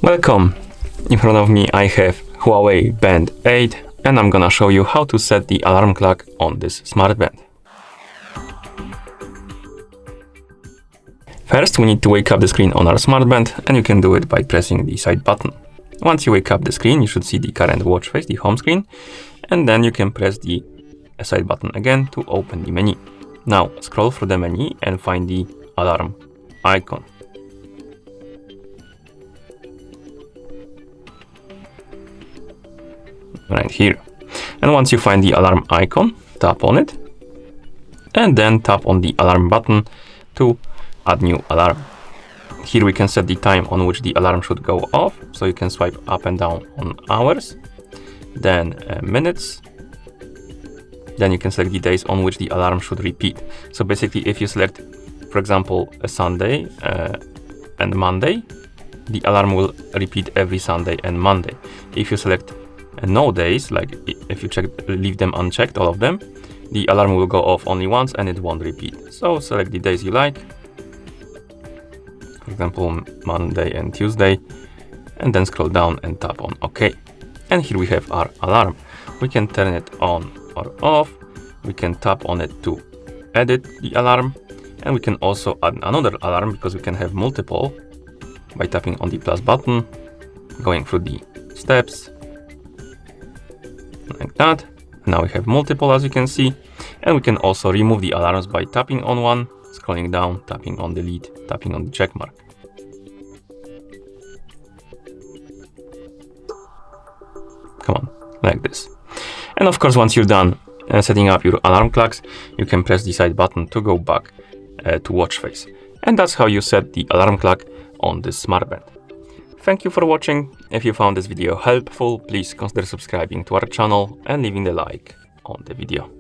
Welcome! In front of me I have HUAWEI Band 8 and I'm gonna show you how to set the alarm clock on this smart band. First we need to wake up the screen on our smart band, and you can do it by pressing the side button. Once you wake up the screen, you should see the current watch face, the home screen, and then you can press the side button again to open the menu. Now scroll through the menu and find the alarm icon. Right here. And once you find the alarm icon, tap on it and then tap on the alarm button to add new alarm. Here we can set the time on which the alarm should go off, so you can swipe up and down on hours, then minutes, then you can select the days on which the alarm should repeat. So basically if you select, for example, a Sunday and Monday, the alarm will repeat every Sunday and Monday. If you select no days, like if you leave them unchecked, all of them, the alarm will go off only once and it won't repeat. So select the days you like, for example Monday and Tuesday, and then scroll down and tap on OK. And here we have our alarm. We can turn it on or off, we can tap on it to edit the alarm, and we can also add another alarm because we can have multiple by tapping on the plus button, going through the steps like that. Now we have multiple, as you can see, and we can also remove the alarms by tapping on one, scrolling down, tapping on delete, tapping on the check mark. Come on, like this. And of course, once you're done setting up your alarm clocks, you can press the side button to go back to watch face. And that's how you set the alarm clock on this smart band. Thank you for watching. If you found this video helpful, please consider subscribing to our channel and leaving a like on the video.